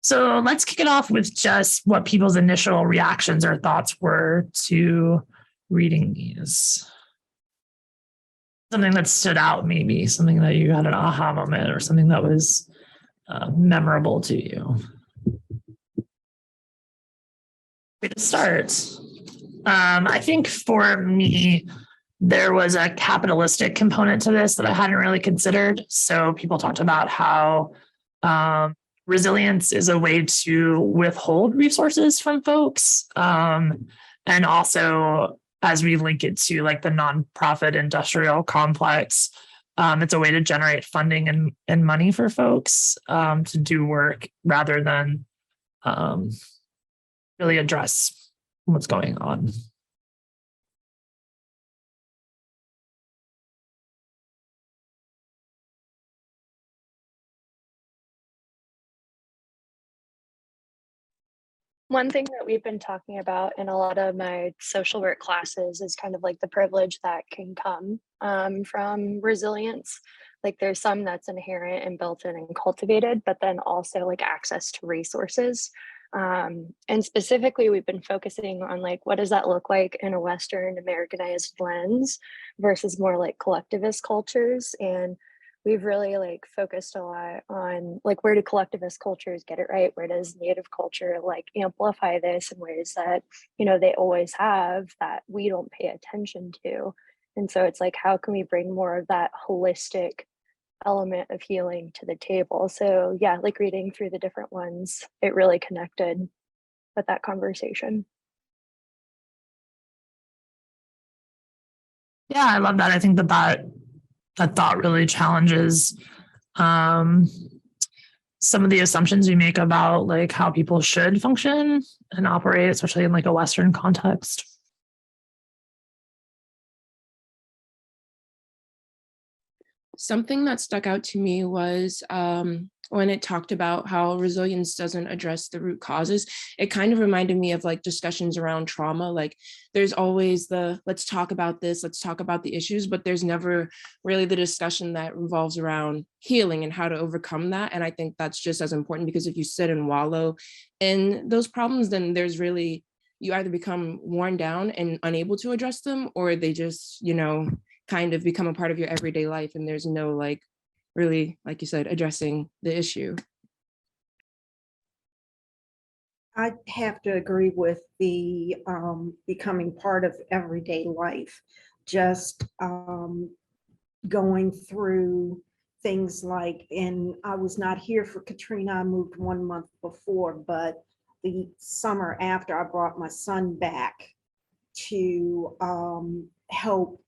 So let's kick it off with just what people's initial reactions or thoughts were to reading these. Something that stood out, maybe something that you had an aha moment or something that was memorable to you. To start, I think for me, there was a capitalistic component to this that I hadn't really considered. So people talked about how resilience is a way to withhold resources from folks. And also, as we link it to like the nonprofit industrial complex, it's a way to generate funding and money for folks to do work rather than really address what's going on. One thing that we've been talking about in a lot of my social work classes is kind of like the privilege that can come from resilience. Like there's some that's inherent and built in and cultivated, but then also like access to resources. And specifically, we've been focusing on like, what does that look like in a Western Americanized lens versus more like collectivist cultures? And we've really like focused a lot on like, where do collectivist cultures get it right? Where does Native culture like amplify this in ways that, you know, they always have that we don't pay attention to? And so it's like, how can we bring more of that holistic element of healing to the table? So yeah, like reading through the different ones, it really connected with that conversation. Yeah, I love that. I think that thought really challenges some of the assumptions we make about like how people should function and operate, especially in like a Western context. Something that stuck out to me was when it talked about how resilience doesn't address the root causes. It kind of reminded me of like discussions around trauma. Like there's always the, let's talk about this, let's talk about the issues, but there's never really the discussion that revolves around healing and how to overcome that. And I think that's just as important, because if you sit and wallow in those problems, then there's really, you either become worn down and unable to address them, or they just, you know, kind of become a part of your everyday life, and there's no like really, like you said, addressing the issue. I have to agree with the becoming part of everyday life, just going through things like, and I was not here for Katrina, I moved 1 month before, but the summer after, I brought my son back to help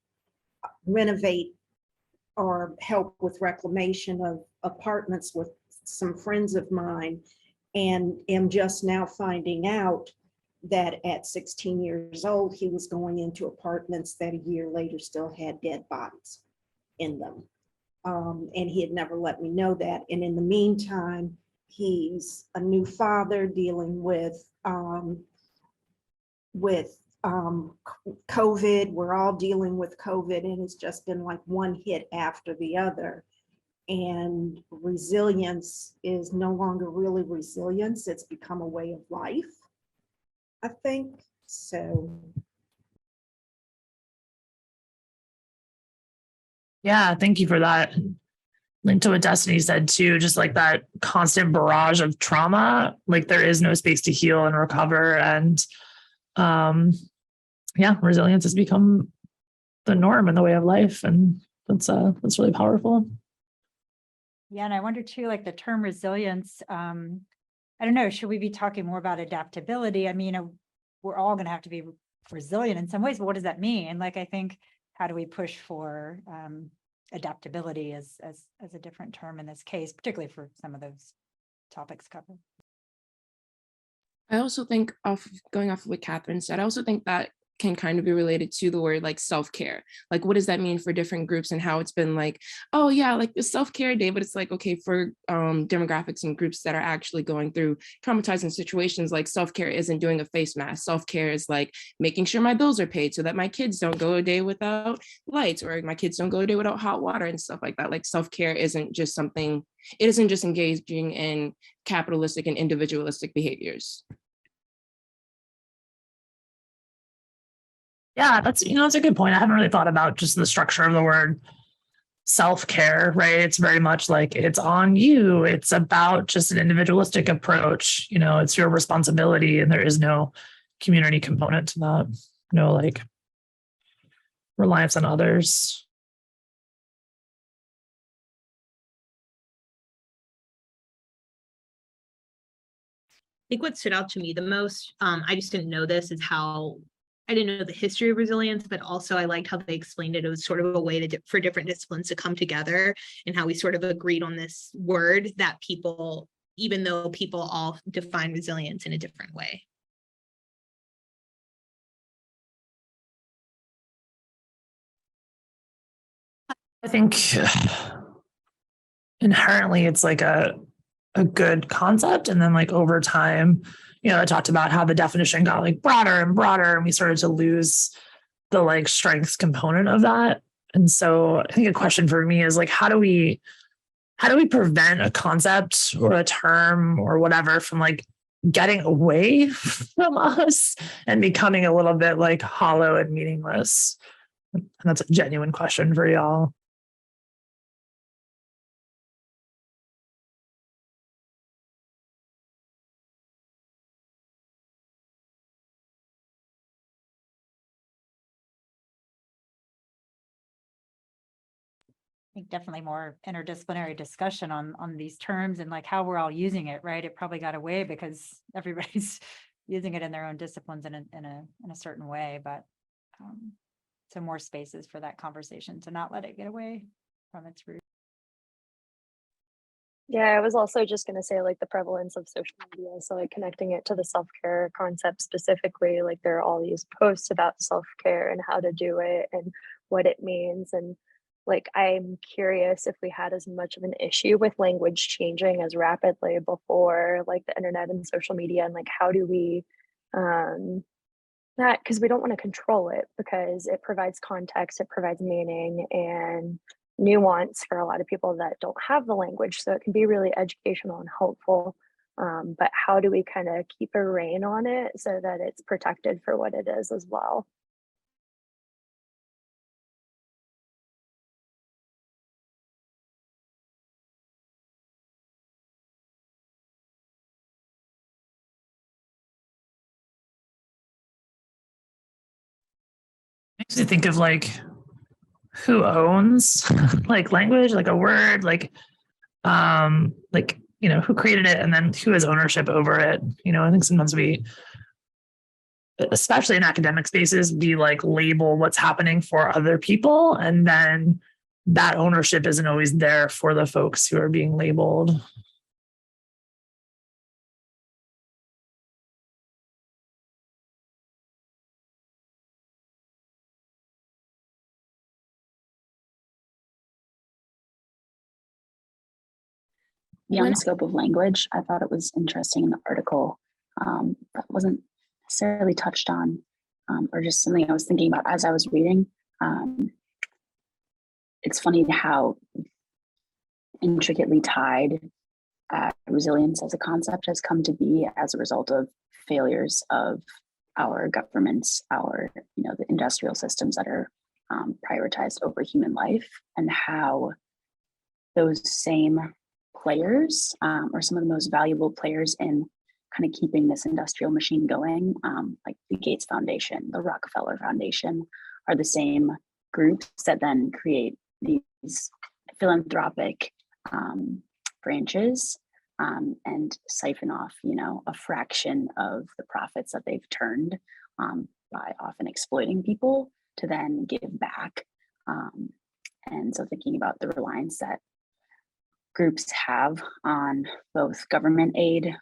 renovate or help with reclamation of apartments with some friends of mine, and am just now finding out that at 16 years old, he was going into apartments that a year later still had dead bodies in them. And he had never let me know that. And in the meantime, he's a new father dealing with COVID. We're all dealing with COVID, and it's just been like one hit after the other. And resilience is no longer really resilience. It's become a way of life, I think. So. Yeah, thank you for that. Linked to what Destiny said too, just like that constant barrage of trauma, like there is no space to heal and recover. And yeah, resilience has become the norm and the way of life. And that's really powerful. Yeah, and I wonder too, like the term resilience, I don't know, should we be talking more about adaptability? I mean, we're all going to have to be resilient in some ways, but what does that mean? And like, I think, how do we push for adaptability as a different term in this case, particularly for some of those topics covered? I also think, going off of what Catherine said, I also think that can kind of be related to the word like self-care. Like, what does that mean for different groups, and how it's been like, oh yeah, like the self-care day, but it's like, okay, for demographics and groups that are actually going through traumatizing situations, like self-care isn't doing a face mask. Self-care is like making sure my bills are paid so that my kids don't go a day without lights, or my kids don't go a day without hot water and stuff like that. Like self-care isn't just something, it isn't just engaging in capitalistic and individualistic behaviors. Yeah, that's a good point. I haven't really thought about just the structure of the word self-care, right? It's very much like it's on you. It's about just an individualistic approach. It's your responsibility, and there is no community component to that. No, like reliance on others. I think what stood out to me the most, I just didn't know this, is how I didn't know the history of resilience, but also I liked how they explained it. It was sort of a way for different disciplines to come together, and how we sort of agreed on this word that people, even though people all define resilience in a different way. I think inherently it's like a good concept. And then like over time, I talked about how the definition got like broader and broader, and we started to lose the like strengths component of that. And so I think a question for me is like, how do we prevent a concept or a term or whatever from like getting away from us and becoming a little bit like hollow and meaningless? And that's a genuine question for y'all. I think definitely more interdisciplinary discussion on these terms and like how we're all using it, right? It probably got away because everybody's using it in their own disciplines in a certain way, but so more spaces for that conversation to not let it get away from its roots. Yeah, I was also just going to say like the prevalence of social media. So like connecting it to the self-care concept specifically, like there are all these posts about self-care and how to do it and what it means. And like, I'm curious if we had as much of an issue with language changing as rapidly before like the internet and social media, and like, how do we, that, because we don't want to control it because it provides context, it provides meaning and nuance for a lot of people that don't have the language. So it can be really educational and helpful. But how do we kind of keep a rein on it so that it's protected for what it is as well? Makes me think of like who owns like language, like a word, like who created it, and then who has ownership over it. I think sometimes we, especially in academic spaces, we like label what's happening for other people, and then that ownership isn't always there for the folks who are being labeled. Beyond the scope of language, I thought it was interesting in the article that wasn't necessarily touched on, or just something I was thinking about as I was reading. It's funny how intricately tied resilience as a concept has come to be as a result of failures of our governments, the industrial systems that are prioritized over human life, and how those same players, or some of the most valuable players in kind of keeping this industrial machine going, like the Gates Foundation, the Rockefeller Foundation, are the same groups that then create these philanthropic branches and siphon off, a fraction of the profits that they've turned by often exploiting people to then give back. And so thinking about the reliance that groups have on both government aid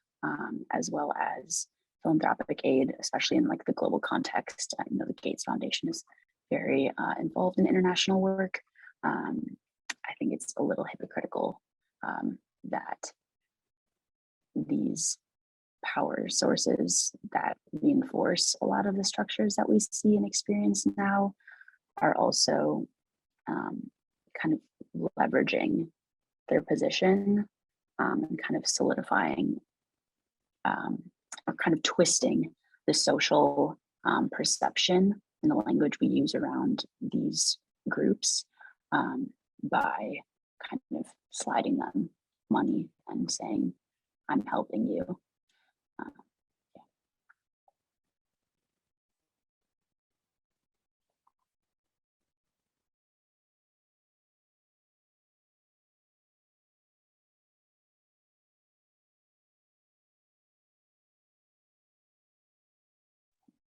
as well as philanthropic aid, especially in like the global context. I know the Gates Foundation is very involved in international work. I think it's a little hypocritical that these power sources that reinforce a lot of the structures that we see and experience now are also kind of leveraging their position and kind of solidifying or kind of twisting the social perception and the language we use around these groups by kind of sliding them money and saying, I'm helping you.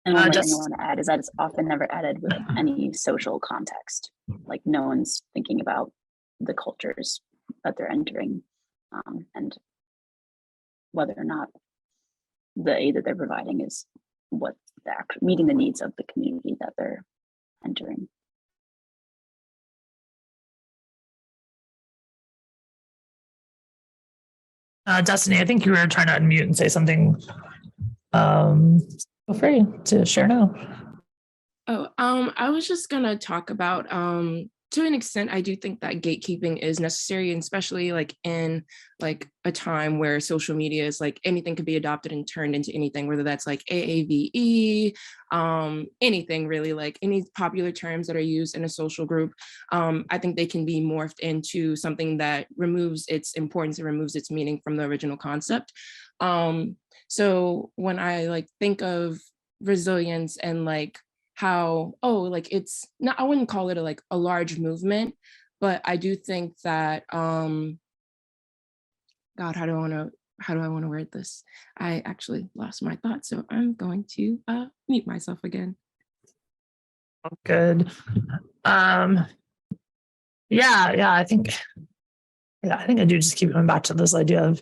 And one more thing I want to add is that it's often never added with any social context. Like no one's thinking about the cultures that they're entering and whether or not the aid that they're providing is what the meeting the needs of the community that they're entering. Destiny, I think you were trying to unmute and say something. Feel free to share now. Oh, I was just gonna talk about, to an extent, I do think that gatekeeping is necessary, and especially like in like a time where social media is like anything could be adopted and turned into anything, whether that's like AAVE, anything really, like any popular terms that are used in a social group. I think they can be morphed into something that removes its importance and removes its meaning from the original concept. So when I like think of resilience and like how, oh, like it's not, I wouldn't call it a large movement, but I do think that, God, how do I want to word this? I actually lost my thought, so I'm going to mute myself again. Good. Yeah, I think I do just keep going back to this idea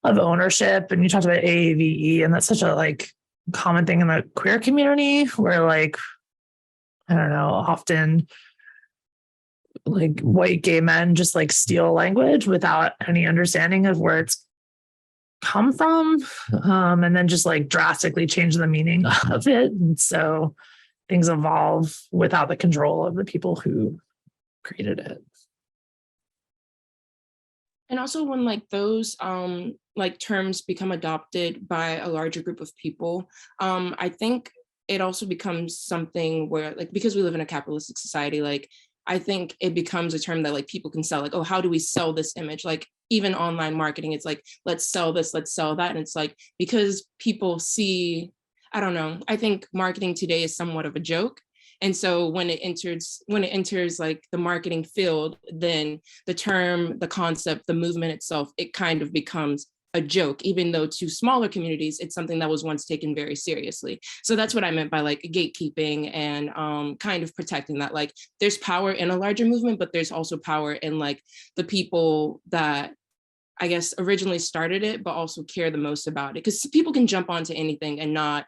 of ownership. And you talked about AAVE, and that's such a like common thing in the queer community where like, I don't know, often like white gay men just like steal language without any understanding of where it's come from, and then just like drastically change the meaning of it. And so things evolve without the control of the people who created it. And also when like those like terms become adopted by a larger group of people, I think it also becomes something where like, because we live in a capitalistic society, like I think it becomes a term that like people can sell, like, oh, how do we sell this image? Like even online marketing, it's like, let's sell this, let's sell that. And it's like, because people see, I don't know, I think marketing today is somewhat of a joke. And so when it enters like the marketing field, then the term, the concept, the movement itself, it kind of becomes a joke, even though to smaller communities, it's something that was once taken very seriously. So that's what I meant by like gatekeeping and kind of protecting that. Like there's power in a larger movement, but there's also power in like the people that I guess originally started it, but also care the most about it. Because people can jump onto anything and not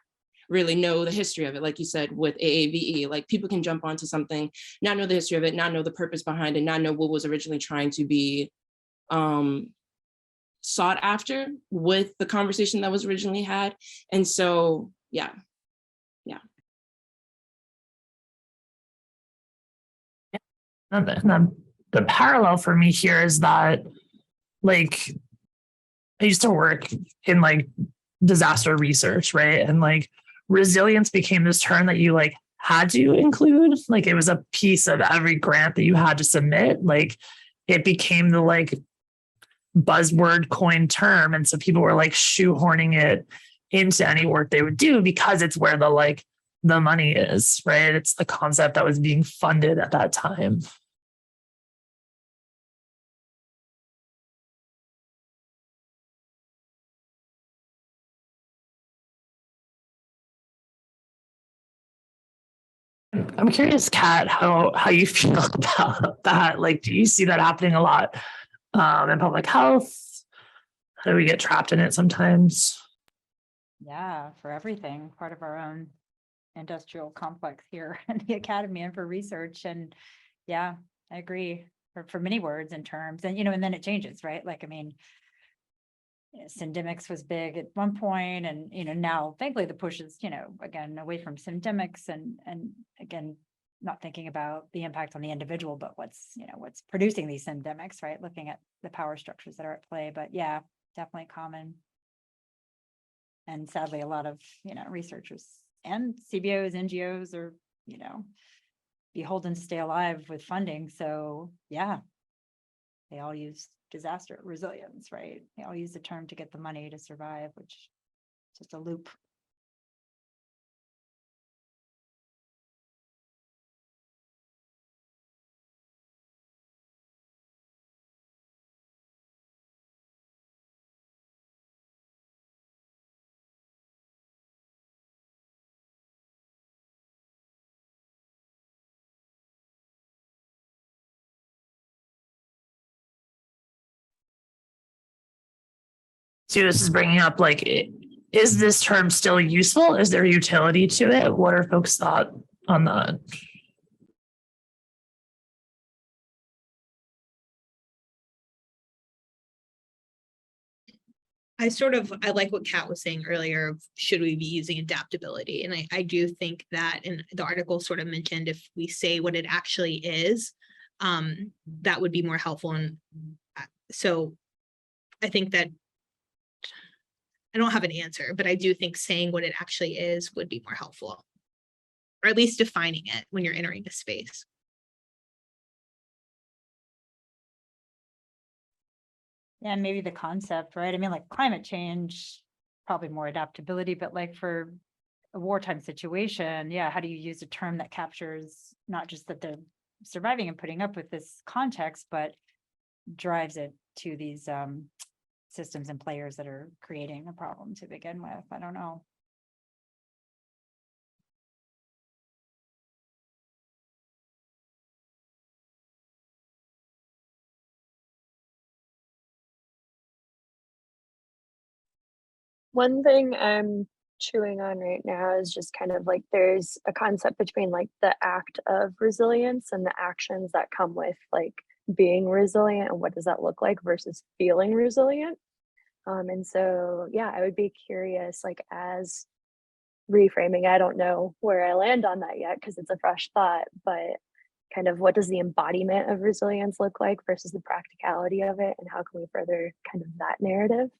really know the history of it. Like you said, with AAVE, like people can jump onto something, not know the history of it, not know the purpose behind it, not know what was originally trying to be sought after with the conversation that was originally had. And so, yeah. And the parallel for me here is that like I used to work in like disaster research, right? And like resilience became this term that you like had to include. Like it was a piece of every grant that you had to submit. Like it became the like buzzword coin term. And so people were like shoehorning it into any work they would do because it's where the like the money is, right? It's the concept that was being funded at that time. I'm curious, Kat, how you feel about that. Like, do you see that happening a lot in public health? How do we get trapped in it sometimes? Yeah, for everything, part of our own industrial complex here in the academy and for research. And yeah, I agree for many words and terms. And, and then it changes, right? Like, I mean, syndemics was big at one point, and now thankfully the push is again away from syndemics, and again not thinking about the impact on the individual, but what's producing these syndemics, right? Looking at the power structures that are at play. But yeah, definitely common. And sadly, a lot of researchers and CBOs, NGOs are beholden to stay alive with funding. So yeah, they all use disaster resilience, right? They all use the term to get the money to survive, which is just a loop. So this is bringing up, like, is this term still useful? Is there utility to it? What are folks' thought on that? I like what Kat was saying earlier of should we be using adaptability? And I do think that, and the article sort of mentioned, if we say what it actually is, that would be more helpful. And so I think that I don't have an answer, but I do think saying what it actually is would be more helpful, or at least defining it when you're entering a space. Yeah, maybe the concept, right? I mean, like climate change, probably more adaptability, but like for a wartime situation, yeah, how do you use a term that captures not just that they're surviving and putting up with this context, but drives it to these systems and players that are creating a problem to begin with? I don't know. One thing I'm chewing on right now is just kind of like there's a concept between like the act of resilience and the actions that come with like being resilient, and what does that look like versus feeling resilient. And so, yeah, I would be curious, like as reframing, I don't know where I land on that yet because it's a fresh thought, but kind of what does the embodiment of resilience look like versus the practicality of it, and how can we further kind of that narrative?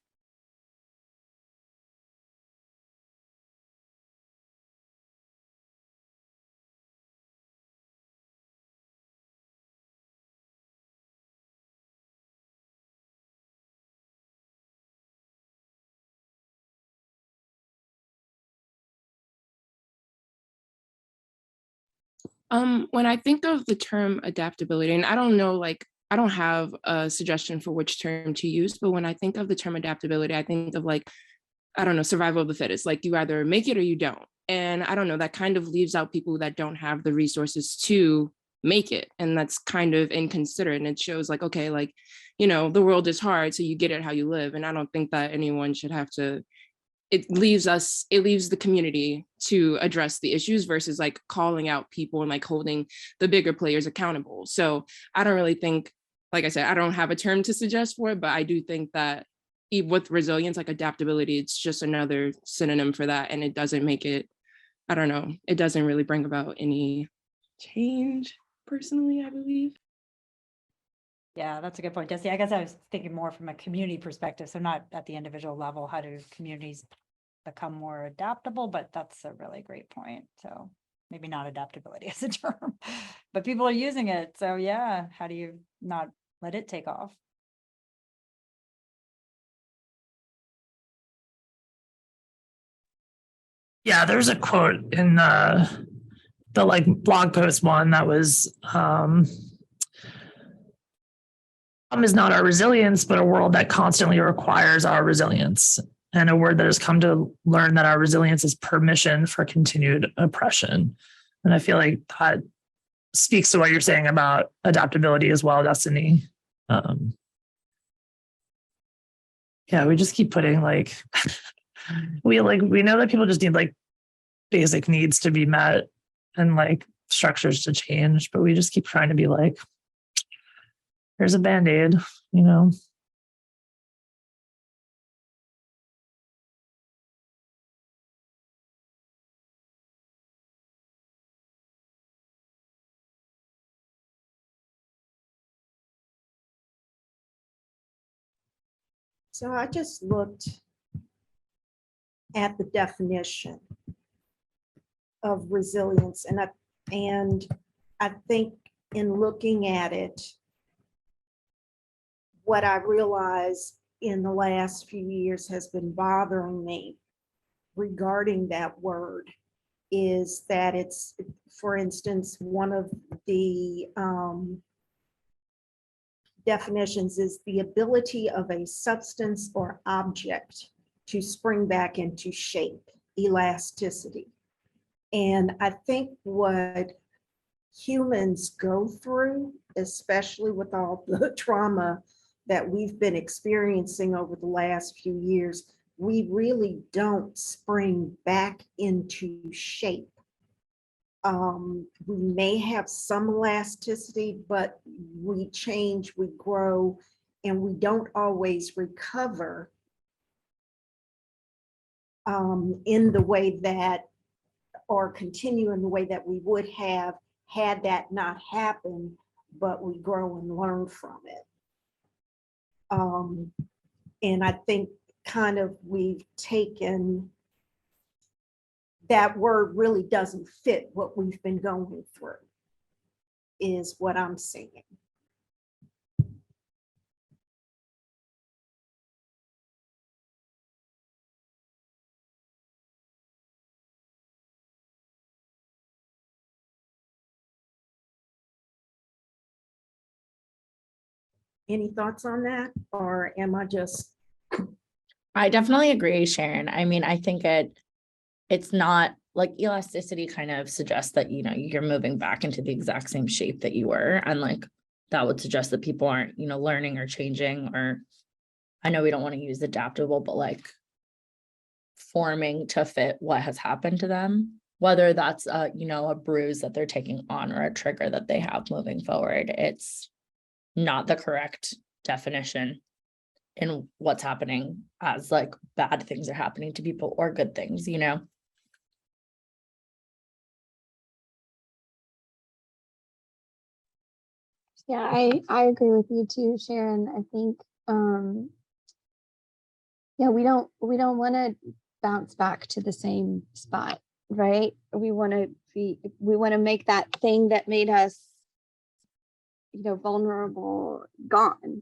When I think of the term adaptability, and I don't know, like, I don't have a suggestion for which term to use, but when I think of the term adaptability, I think of like, I don't know, survival of the fittest, like you either make it or you don't. And I don't know, that kind of leaves out people that don't have the resources to make it. And that's kind of inconsiderate. And it shows like, okay, like, the world is hard, so you get it how you live. And I don't think that anyone should have to, it leaves the community to address the issues versus like calling out people and like holding the bigger players accountable. So I don't really think, like I said, I don't have a term to suggest for it, but I do think that with resilience, like adaptability, it's just another synonym for that. And it doesn't make it, I don't know, it doesn't really bring about any change personally, I believe. Yeah, that's a good point, Jesse. I guess I was thinking more from a community perspective, so not at the individual level. How do communities become more adaptable? But that's a really great point. So maybe not adaptability as a term, but people are using it. So yeah, how do you not let it take off? Yeah, there's a quote in the like blog post one that was is not our resilience, but a world that constantly requires our resilience, and a word that has come to learn that our resilience is permission for continued oppression. And I feel like that speaks to what you're saying about adaptability as well, Destiny. Yeah, we just keep putting like we know that people just need like basic needs to be met and like structures to change, but we just keep trying to be like, here's a band-aid, you know. So I just looked at the definition of resilience, and I think in looking at it, what I realized in the last few years has been bothering me regarding that word is that it's, for instance, one of the definitions is the ability of a substance or object to spring back into shape, elasticity. And I think what humans go through, especially with all the trauma that we've been experiencing over the last few years, we really don't spring back into shape. We may have some elasticity, but we change, we grow, and we don't always recover in the way that, or continue in the way that we would have had that not happen, but we grow and learn from it. And I think kind of we've taken, that word really doesn't fit what we've been going through, is what I'm seeing. Any thoughts on that, or am I just? I definitely agree, Sharon. I mean, I think it's not like elasticity kind of suggests that, you know, you're moving back into the exact same shape that you were. And like, that would suggest that people aren't, you know, learning or changing, or I know we don't want to use adaptable, but like forming to fit what has happened to them, whether that's you know, a bruise that they're taking on or a trigger that they have moving forward. It's not the correct definition in what's happening as like bad things are happening to people or good things, you know? Yeah, I agree with you too, Sharon. I think yeah, we don't want to bounce back to the same spot, right? We want to make that thing that made us, you know, vulnerable gone,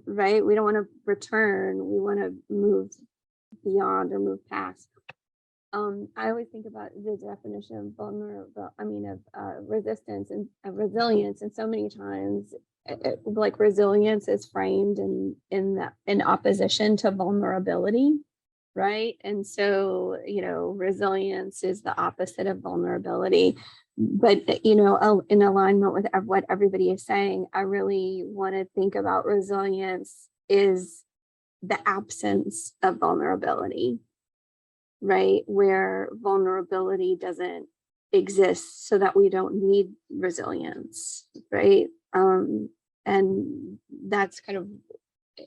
right? We don't want to return. We want to move beyond or move past. I always think about the definition of resistance and resilience, and so many times like resilience is framed in opposition to vulnerability, right? And so, you know, resilience is the opposite of vulnerability. But, you know, in alignment with what everybody is saying, I really want to think about resilience is the absence of vulnerability, right? Where vulnerability doesn't exist so that we don't need resilience, right? And that's kind of,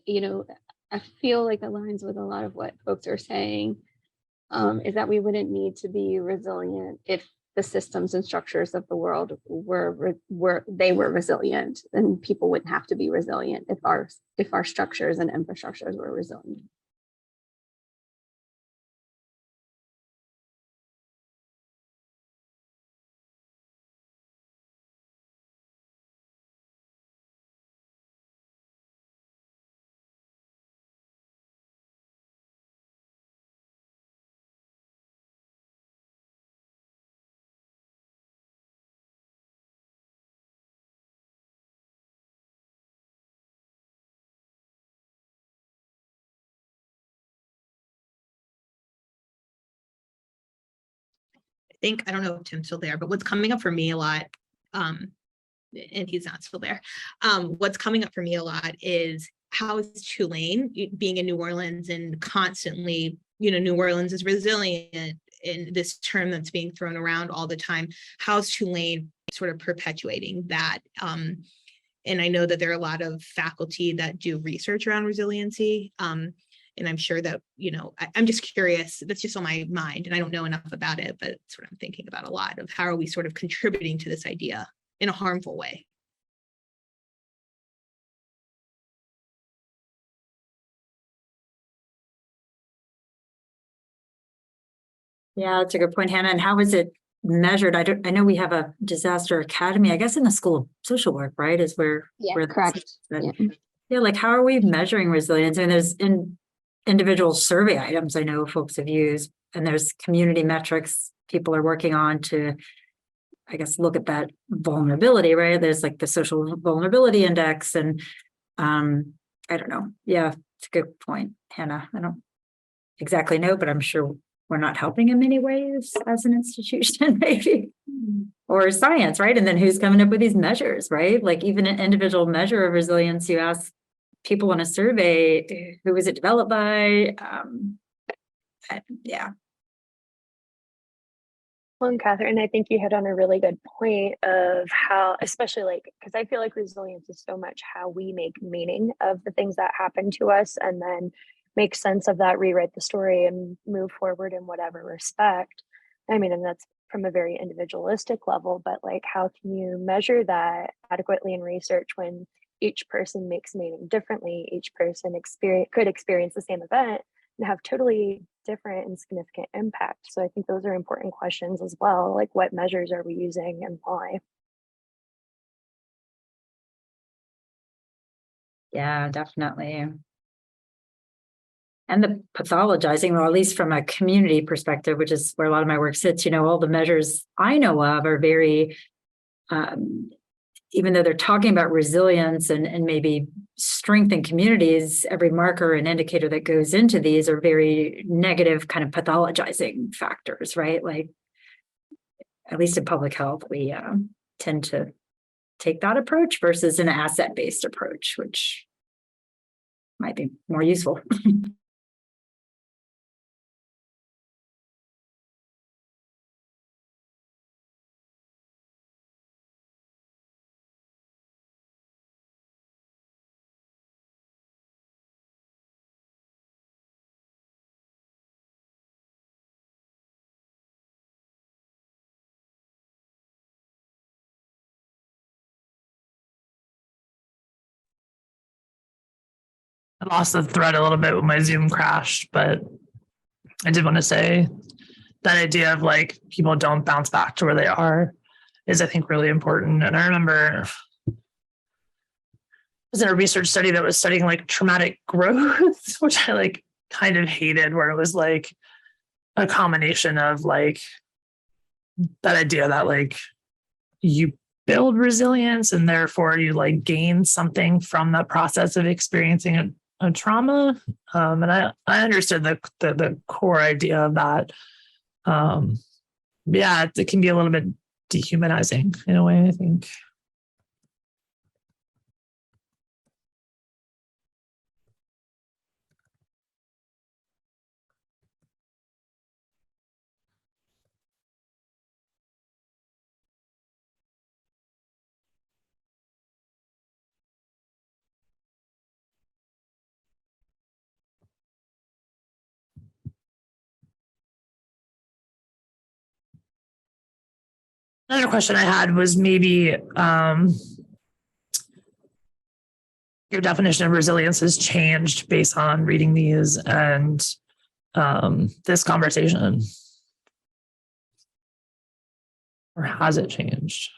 you know, I feel like aligns with a lot of what folks are saying, is that we wouldn't need to be resilient if the systems and structures of the world were resilient, and people wouldn't have to be resilient if our structures and infrastructures were resilient. think, I don't know if Tim's still there, but what's coming up for me a lot, and he's not still there. What's coming up for me a lot is how is Tulane being in New Orleans and constantly, New Orleans is resilient in this term that's being thrown around all the time. How's Tulane sort of perpetuating that? And I know that there are a lot of faculty that do research around resiliency. And I'm sure that, I'm just curious, that's just on my mind and I don't know enough about it, but it's what I'm thinking about a lot of how are we sort of contributing to this idea in a harmful way? Yeah, that's a good point, Hannah. And how is it measured? I know we have a disaster academy, I guess in the School of Social Work, right? Is where correct. Yeah, like how are we measuring resilience? And there's individual survey items I know folks have used, and there's community metrics people are working on to, I guess, look at that vulnerability, right? There's like the social vulnerability index, and I don't know. Yeah, it's a good point, Hannah. I don't exactly know, but I'm sure we're not helping in many ways as an institution, maybe. Or science, right? And then who's coming up with these measures, right? Like even an individual measure of resilience, you ask people in a survey, who was it developed by? Yeah. Well, and Catherine, I think you hit on a really good point of how, especially because I feel like resilience is so much how we make meaning of the things that happen to us and then make sense of that, rewrite the story and move forward in whatever respect. I mean, and that's from a very individualistic level, but how can you measure that adequately in research when each person makes meaning differently? Each person could experience the same event and have totally different and significant impact. So I think those are important questions as well. Like what measures are we using and why? Yeah, definitely. And the pathologizing, or at least from a community perspective, which is where a lot of my work sits, all the measures I know of are very, even though they're talking about resilience and maybe strength in communities, every marker and indicator that goes into these are very negative kind of pathologizing factors, right? Like, at least in public health, we tend to take that approach versus an asset-based approach, which might be more useful. I lost the thread a little bit when my Zoom crashed, but I did want to say that idea of people don't bounce back to where they are is, I think, really important. And I remember I was in a research study that was studying traumatic growth, which I kind of hated, where it was a combination of that idea that you build resilience and therefore you gain something from the process of experiencing a trauma. And I understood the core idea of that. Yeah, it can be a little bit dehumanizing in a way, I think. Another question I had was maybe your definition of resilience has changed based on reading these and this conversation. Or has it changed?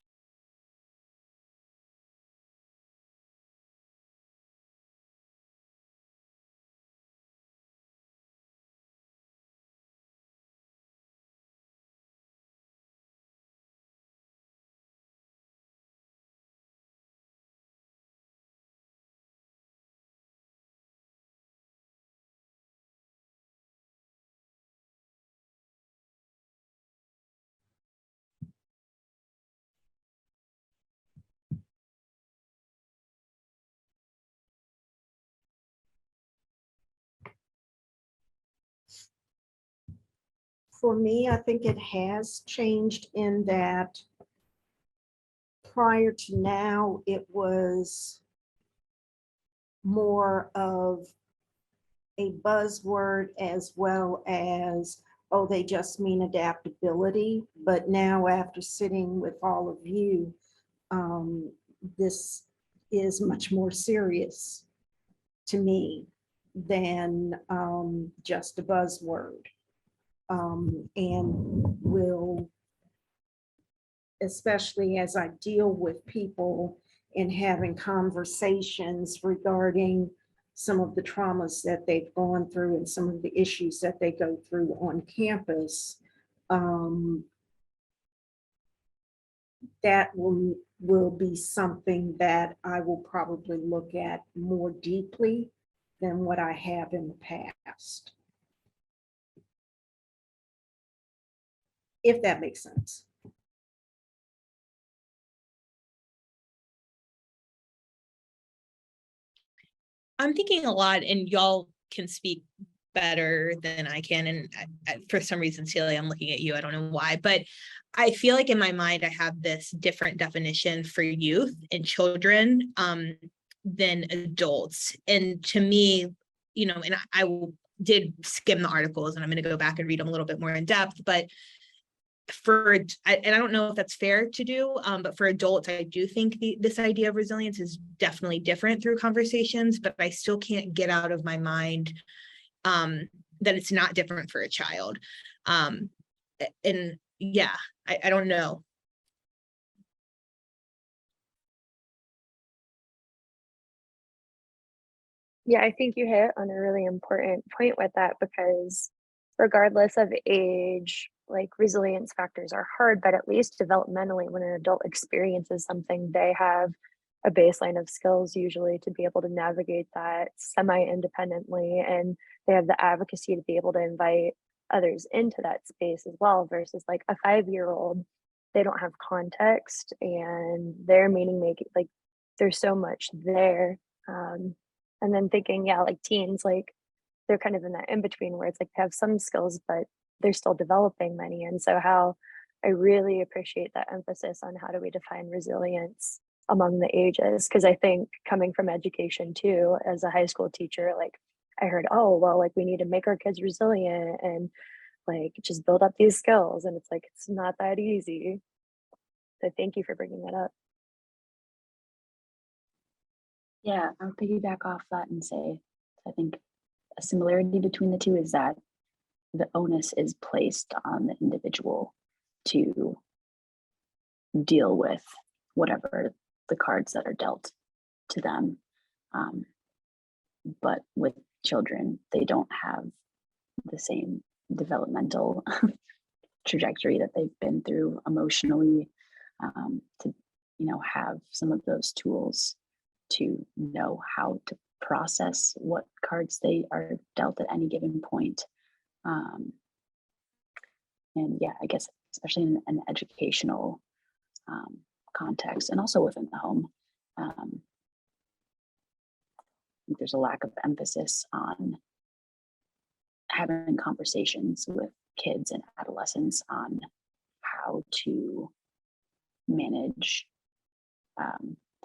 For me, I think it has changed in that prior to now, it was more of a buzzword as well as, oh, they just mean adaptability. But now after sitting with all of you, this is much more serious to me than just a buzzword. And will, especially as I deal with people and having conversations regarding some of the traumas that they've gone through and some of the issues that they go through on campus, that will be something that I will probably look at more deeply than what I have in the past. If that makes sense. I'm thinking a lot, and y'all can speak better than I can. And for some reason, Celia, I'm looking at you. I don't know why, but I feel like in my mind, I have this different definition for youth and children than adults. And to me, you know, and I did skim the articles, and I'm going to go back and read them a little bit more in depth, but and I don't know if that's fair to do, but for adults, I do think this idea of resilience is definitely different through conversations, but I still can't get out of my mind that it's not different for a child. And yeah, I don't know. Yeah, I think you hit on a really important point with that, because regardless of age, like resilience factors are hard, but at least developmentally, when an adult experiences something, they have a baseline of skills usually to be able to navigate that semi-independently, and they have the advocacy to be able to invite others into that space as well, versus like a 5-year-old, they don't have context and their meaning making, like there's so much there. And then thinking, yeah, like teens, like they're kind of in that in between where it's like they have some skills, but they're still developing many. And so how I really appreciate that emphasis on how do we define resilience among the ages. Because I think coming from education too, as a high school teacher, like I heard, oh, well, like we need to make our kids resilient and like just build up these skills. And it's like, it's not that easy. So thank you for bringing that up. Yeah, I'll piggyback off that and say, I think a similarity between the two is that the onus is placed on the individual to deal with whatever the cards that are dealt to them. But with children, they don't have the same developmental trajectory that they've been through emotionally, to, you know, have some of those tools to know how to process what cards they are dealt at any given point. And yeah, I guess especially in an educational context and also within the home, I think there's a lack of emphasis on having conversations with kids and adolescents on how to manage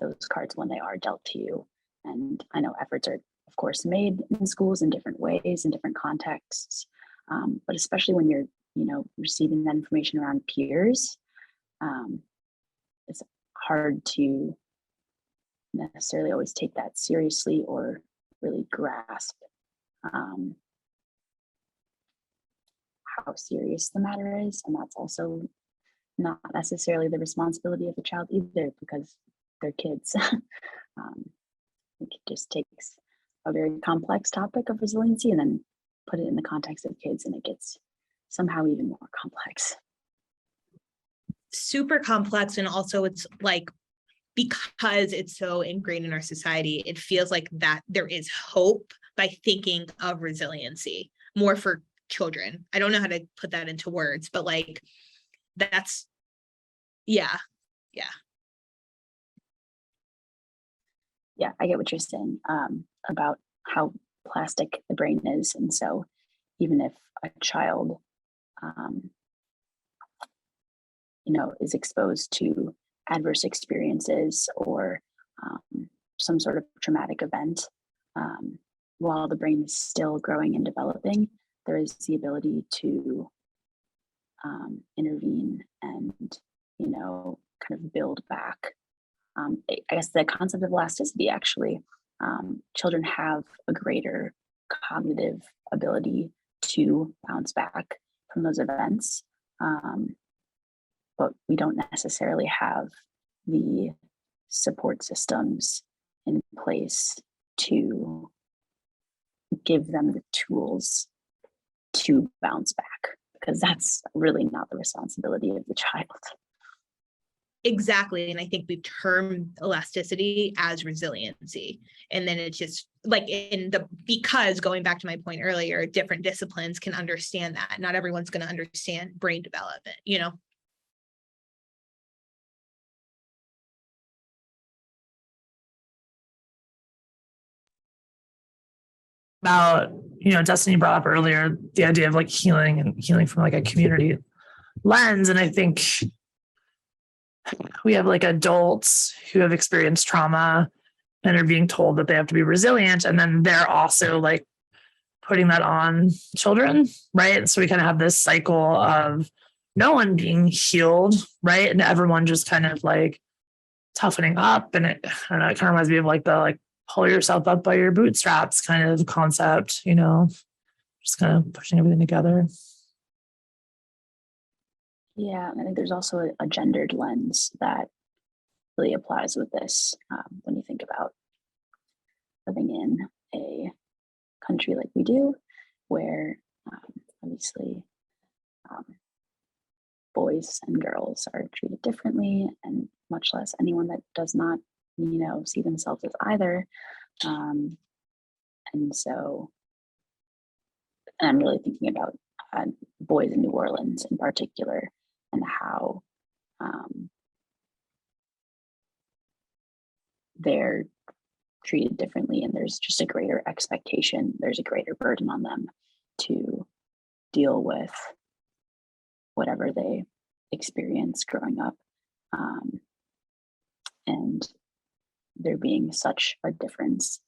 those cards when they are dealt to you. And I know efforts are, of course, made in schools in different ways, in different contexts, but especially when you're, you know, receiving that information around peers, it's hard to necessarily always take that seriously or really grasp how serious the matter is. And that's also not necessarily the responsibility of the child either, because they're kids. It just takes a very complex topic of resiliency and then put it in the context of kids, and it gets somehow even more complex. Super complex. And also it's like, because it's so ingrained in our society, it feels like that there is hope by thinking of resiliency more for children. I don't know how to put that into words, but like that's, yeah. Yeah, I get what you're saying about how plastic the brain is. And so even if a child um, is exposed to adverse experiences or some sort of traumatic event, while the brain is still growing and developing, there is the ability to intervene and, kind of build back. I guess the concept of elasticity, actually, children have a greater cognitive ability to bounce back from those events. But we don't necessarily have the support systems in place to give them the tools to bounce back, because that's really not the responsibility of the child. Exactly. And I think we've termed elasticity as resiliency. And then it's just like because going back to my point earlier, different disciplines can understand that. Not everyone's going to understand brain development, About, Destiny brought up earlier the idea of like healing from like a community lens. And I think we have like adults who have experienced trauma and are being told that they have to be resilient. And then they're also like putting that on children, right? So we kind of have this cycle of no one being healed, right? And everyone just kind of like toughening up. And it kind of reminds me of like the pull yourself up by your bootstraps kind of concept, just kind of pushing everything together. Yeah, I think there's also a gendered lens that really applies with this when you think about living in a country like we do, where obviously boys and girls are treated differently, and much less anyone that does not, see themselves as either. And so I'm really thinking about boys in New Orleans in particular, and how they're treated differently, and there's just a greater expectation, there's a greater burden on them to deal with whatever they experience growing up. And there being such a difference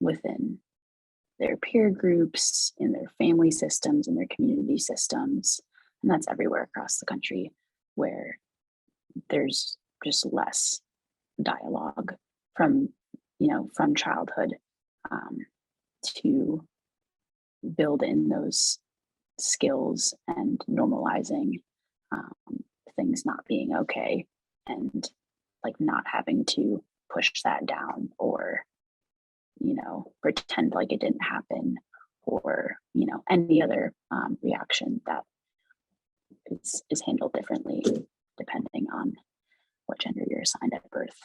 within their peer groups, in their family systems, in their community systems. And that's everywhere across the country, where there's just less dialogue from childhood to build in those skills and normalizing things not being okay, and like not having to push that down or pretend like it didn't happen, or any other reaction that is handled differently depending on what gender you're assigned at birth.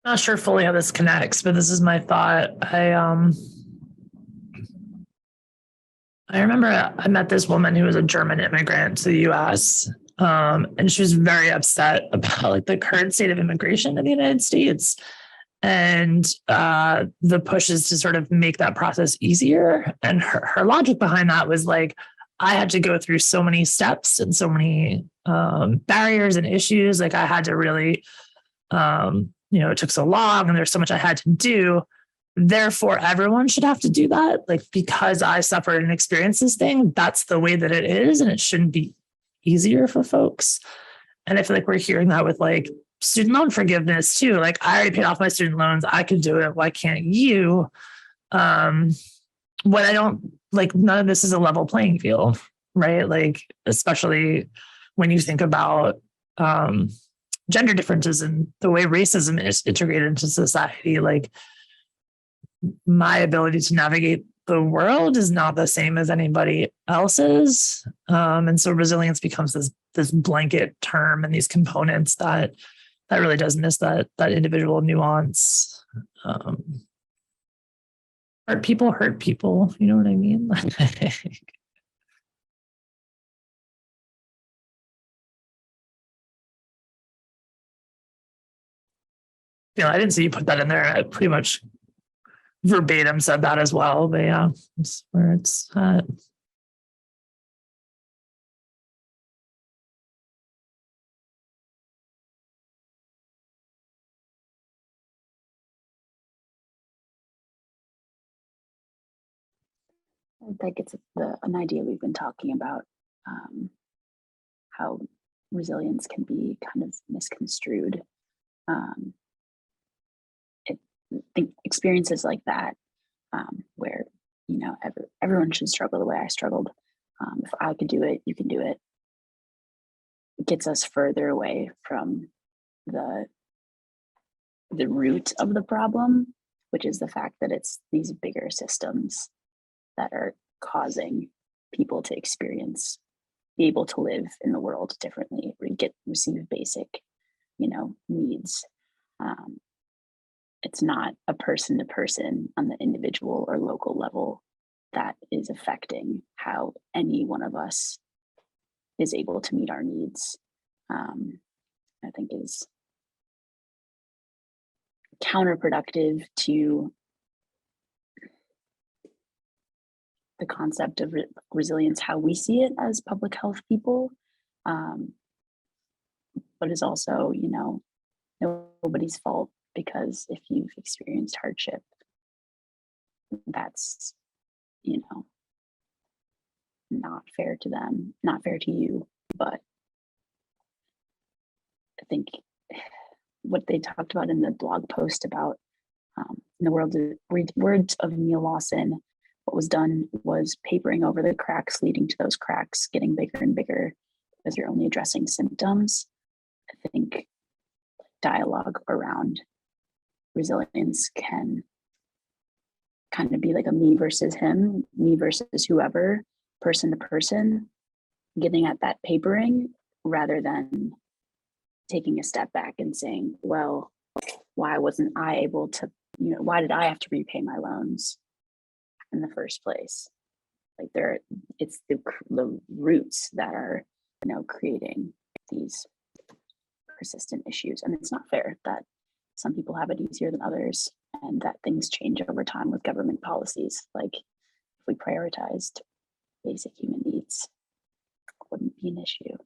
Not sure fully how this connects, but this is my thought. I remember I met this woman who was a German immigrant to the US. And she was very upset about like the current state of immigration in the United States, and the pushes to sort of make that process easier. And her logic behind that was like, I had to go through so many steps and so many barriers and issues. Like I had to really, it took so long and there's so much I had to do. Therefore, everyone should have to do that. Like, because I suffered and experienced this thing, that's the way that it is. And it shouldn't be easier for folks. And I feel like we're hearing that with like student loan forgiveness too. Like, I already paid off my student loans. I can do it. Why can't you? When I don't, like, none of this is a level playing field, right? Like, especially when you think about gender differences and the way racism is integrated into society. Like, my ability to navigate the world is not the same as anybody else's. And so resilience becomes this blanket term and these components that that really does miss that individual nuance. Hurt people, you know what I mean? I didn't see you put that in there. I pretty much verbatim said that as well, but yeah, that's where it's at. That gets an idea we've been talking about, how resilience can be kind of misconstrued. I think experiences like that, where everyone should struggle the way I struggled. If I could do it, you can do it. It gets us further away from the root of the problem, which is the fact that it's these bigger systems that are causing people to be able to live in the world differently, receive basic, needs. It's not a person to person on the individual or local level that is affecting how any one of us is able to meet our needs. I think is counterproductive to the concept of resilience, how we see it as public health people, but is also, nobody's fault, because if you've experienced hardship, that's, not fair to them, not fair to you. But I think what they talked about in the blog post about in the words of Neil Lawson, what was done was papering over the cracks, leading to those cracks getting bigger and bigger because you're only addressing symptoms. I think dialogue around resilience can kind of be like a me versus him, me versus whoever, person to person, getting at that papering rather than taking a step back and saying, well, why wasn't I able to, why did I have to repay my loans in the first place? Like it's the roots that are, creating these persistent issues. And it's not fair that some people have it easier than others, and that things change over time with government policies. Like if we prioritized basic human needs, it wouldn't be an issue.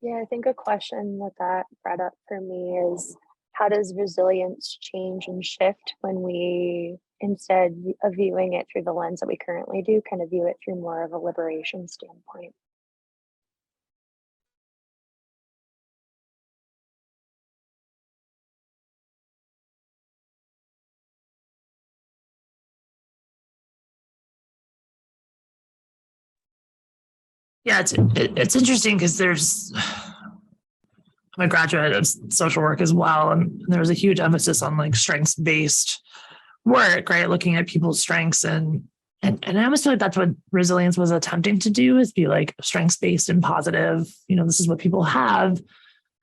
Yeah, I think a question that brought up for me is, how does resilience change and shift when we, instead of viewing it through the lens that we currently do, kind of view it through more of a liberation standpoint? Yeah, it's interesting because I'm a graduate of social work as well, and there was a huge emphasis on like strengths-based work, right? Looking at people's strengths and I almost feel like that's what resilience was attempting to do, is be like strengths-based and positive. This is what people have.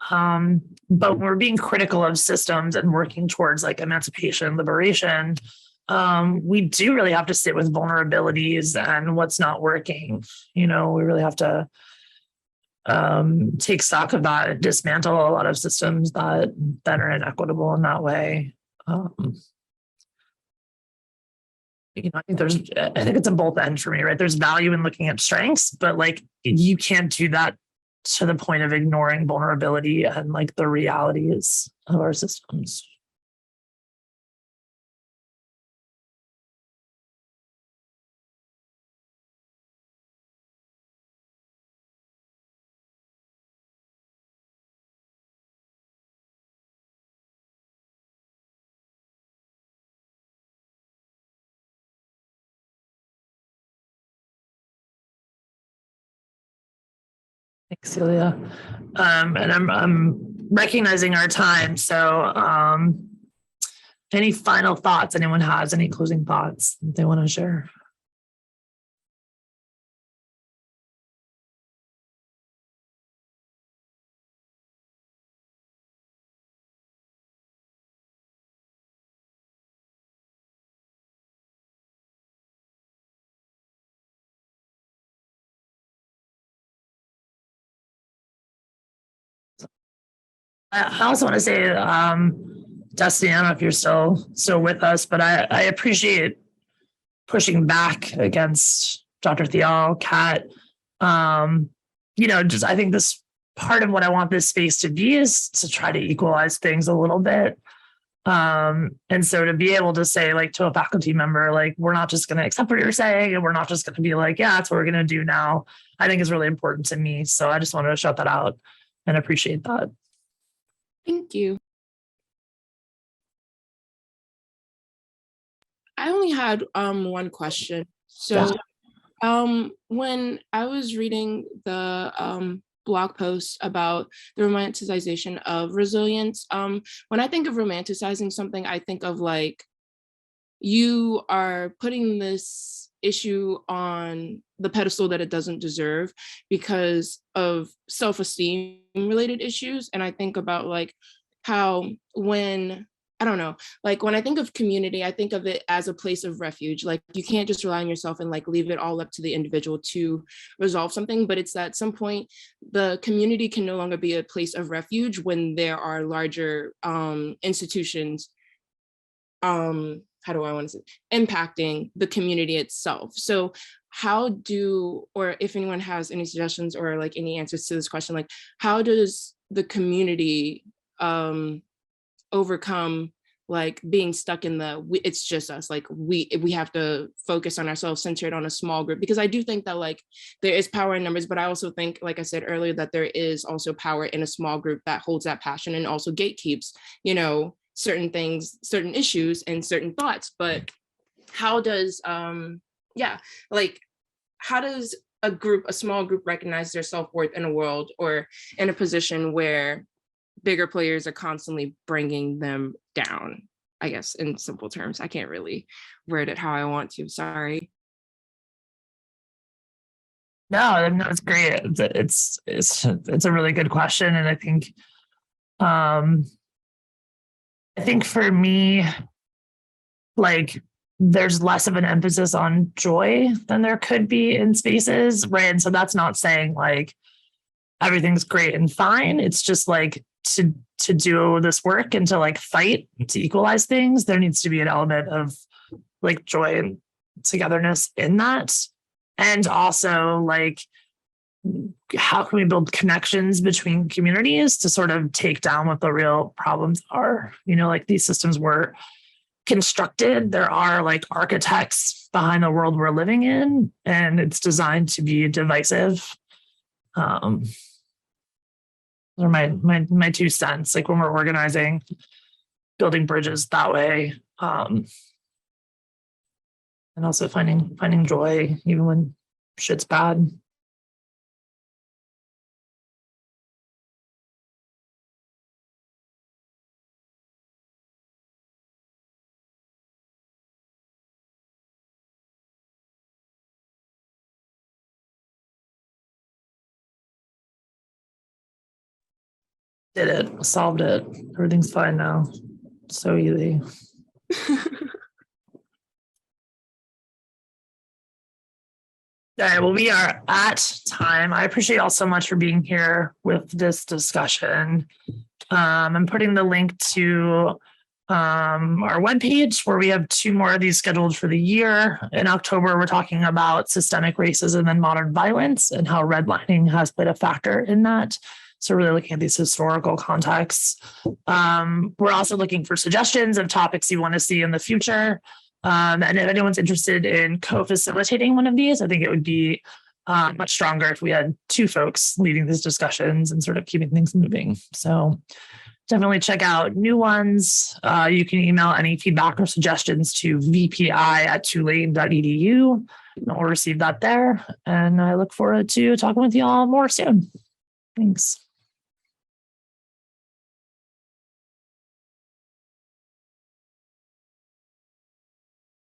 But when we're being critical of systems and working towards like emancipation, liberation, we do really have to sit with vulnerabilities and what's not working. We really have to take stock of that, dismantle a lot of systems that are inequitable in that way. I think it's a both end for me, right? There's value in looking at strengths, but like you can't do that to the point of ignoring vulnerability and like the realities of our systems. Thanks, Celia. And I'm recognizing our time. So any final thoughts anyone has, any closing thoughts that they want to share? I also want to say, Destiny, I don't know if you're still with us, but I appreciate pushing back against Dr. Thial, Kat. Just I think this part of what I want this space to be is to try to equalize things a little bit. And so to be able to say, like, to a faculty member, like, we're not just going to accept what you're saying, and we're not just going to be like, yeah, that's what we're going to do now, I think is really important to me. So I just wanted to shout that out and appreciate that. Thank you. I only had one question. So when I was reading the blog post about the romanticization of resilience, when I think of romanticizing something, I think of like you are putting this issue on the pedestal that it doesn't deserve because of self-esteem related issues. And I think about like how when I think of community, I think of it as a place of refuge. Like you can't just rely on yourself and like leave it all up to the individual to resolve something, but it's that at some point the community can no longer be a place of refuge when there are larger institutions impacting the community itself. So or if anyone has any suggestions or like any answers to this question, like how does the community overcome like being stuck in it's just us, like we have to focus on ourselves, centered on a small group? Because I do think that like there is power in numbers, but I also think, like I said earlier, that there is also power in a small group that holds that passion and also gatekeeps, certain things, certain issues and certain thoughts. But how does how does a small group recognize their self-worth in a world or in a position where bigger players are constantly bringing them down? I guess in simple terms, I can't really word it how I want to, sorry. No, it's great. It's a really good question. And I think for me, like there's less of an emphasis on joy than there could be in spaces, right? And so that's not saying like everything's great and fine. It's just like to do this work and to like fight to equalize things, there needs to be an element of like joy and togetherness in that. And also like, how can we build connections between communities to sort of take down what the real problems are? Like these systems were constructed, there are like architects behind the world we're living in, and it's designed to be divisive. Those are my 2 cents, like when we're organizing, building bridges that way, and also finding joy even when shit's bad. Did it, solved it. Everything's fine now. So easy. All right, well, we are at time. I appreciate y'all so much for being here with this discussion. I'm putting the link to our webpage where we have 2 more of these scheduled for the year. In October, we're talking about systemic racism and modern violence and how redlining has played a factor in that. So really looking at these historical contexts. We're also looking for suggestions of topics you want to see in the future. And if anyone's interested in co-facilitating one of these, I think it would be much stronger if we had 2 folks leading these discussions and sort of keeping things moving. So definitely check out new ones. You can email any feedback or suggestions to vpi@tulane.edu. And we'll receive that there. And I look forward to talking with you all more soon. Thanks.